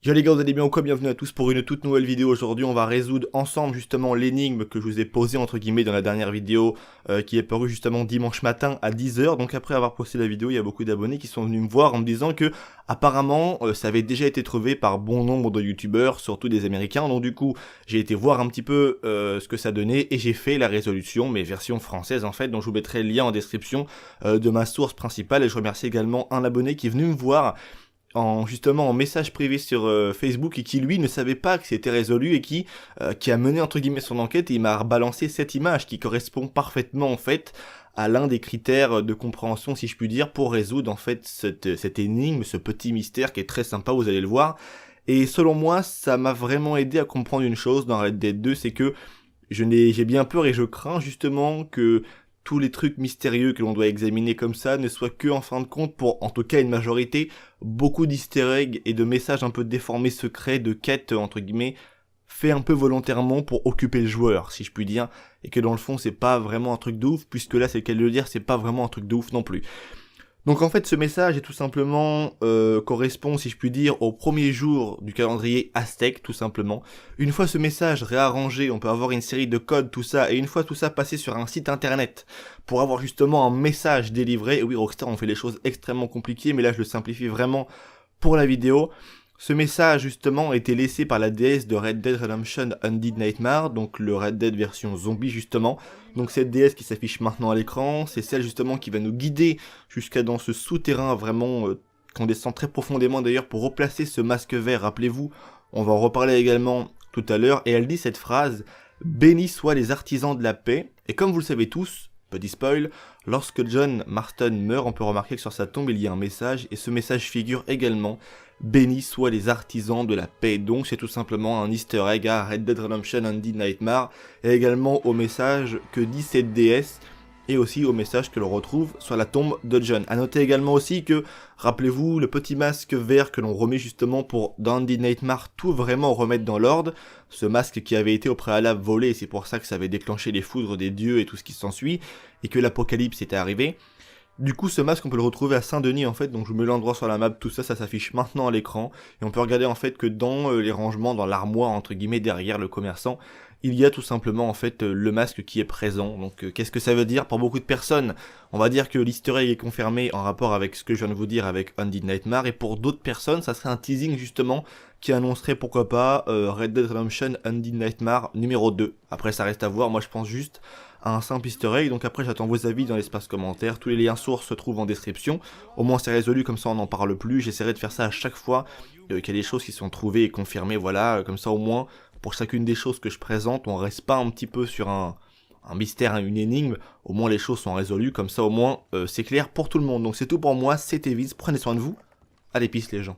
Yo les gars, vous allez bien ou quoi? Bienvenue à tous pour une toute nouvelle vidéo. Aujourd'hui on va résoudre ensemble justement l'énigme que je vous ai posée entre guillemets dans la dernière vidéo qui est parue justement dimanche matin à 10 h. Donc après avoir posté la vidéo, il y a beaucoup d'abonnés qui sont venus me voir en me disant que apparemment ça avait déjà été trouvé par bon nombre de youtubeurs, surtout des américains. Donc du coup j'ai été voir un petit peu ce que ça donnait et j'ai fait la résolution, mais version française en fait. Donc je vous mettrai le lien en description de ma source principale et je remercie également un abonné qui est venu me voir justement en message privé sur Facebook et qui lui ne savait pas que c'était résolu et qui a mené entre guillemets son enquête et il m'a rebalancé cette image qui correspond parfaitement en fait à l'un des critères de compréhension si je puis dire pour résoudre en fait cette énigme, ce petit mystère qui est très sympa, vous allez le voir. Et selon moi ça m'a vraiment aidé à comprendre une chose dans Red Dead 2, c'est que j'ai bien peur et je crains justement que tous les trucs mystérieux que l'on doit examiner comme ça ne soient que en fin de compte, pour en tout cas une majorité, beaucoup d'easter eggs et de messages un peu déformés secrets, de quêtes entre guillemets, fait un peu volontairement pour occuper le joueur, si je puis dire, et que dans le fond c'est pas vraiment un truc de ouf, puisque là c'est le cas de le dire, c'est pas vraiment un truc de ouf non plus. Donc en fait ce message est tout simplement correspond si je puis dire au premier jour du calendrier aztèque tout simplement. Une fois ce message réarrangé, on peut avoir une série de codes, tout ça, et une fois tout ça passé sur un site internet pour avoir justement un message délivré, et oui Rockstar on fait les choses extrêmement compliquées mais là je le simplifie vraiment pour la vidéo. Ce message justement a été laissé par la déesse de Red Dead Redemption Undead Nightmare, donc le Red Dead version zombie justement. Donc cette déesse qui s'affiche maintenant à l'écran, c'est celle justement qui va nous guider jusqu'à dans ce souterrain vraiment qu'on descend très profondément d'ailleurs pour replacer ce masque vert, rappelez-vous, on va en reparler également tout à l'heure, et elle dit cette phrase « Bénis soient les artisans de la paix », et comme vous le savez tous, petit spoil, lorsque John Marston meurt, on peut remarquer que sur sa tombe il y a un message, et ce message figure également « Bénis soient les artisans de la paix ». Donc c'est tout simplement un easter egg à Red Dead Redemption Undead Nightmare, et également au message que dit cette déesse, et aussi au message que l'on retrouve sur la tombe de John. A noter également aussi que, rappelez-vous, le petit masque vert que l'on remet justement pour dans Undead Nightmare tout vraiment remettre dans l'ordre, ce masque qui avait été au préalable volé, et c'est pour ça que ça avait déclenché les foudres des dieux et tout ce qui s'ensuit, et que l'apocalypse était arrivé. Du coup, ce masque, on peut le retrouver à Saint-Denis, en fait, donc je vous mets l'endroit sur la map, tout ça, ça s'affiche maintenant à l'écran, et on peut regarder, en fait, que dans les rangements, dans l'armoire, entre guillemets, derrière le commerçant, il y a tout simplement, en fait, le masque qui est présent. Donc, qu'est-ce que ça veut dire pour beaucoup de personnes? On va dire que l'easter egg est confirmé en rapport avec ce que je viens de vous dire avec Undead Nightmare, et pour d'autres personnes, ça serait un teasing, justement, qui annoncerait, pourquoi pas, Red Dead Redemption Undead Nightmare numéro 2. Après, ça reste à voir, moi je pense juste à un simple easter egg, donc après j'attends vos avis dans l'espace commentaire, tous les liens sources se trouvent en description, au moins c'est résolu, comme ça on n'en parle plus, j'essaierai de faire ça à chaque fois qu'il y a des choses qui sont trouvées et confirmées, voilà, comme ça au moins, pour chacune des choses que je présente, on reste pas un petit peu sur un mystère, une énigme, au moins les choses sont résolues, comme ça au moins c'est clair pour tout le monde. Donc c'est tout pour moi, c'était Viz, prenez soin de vous, allez peace les gens.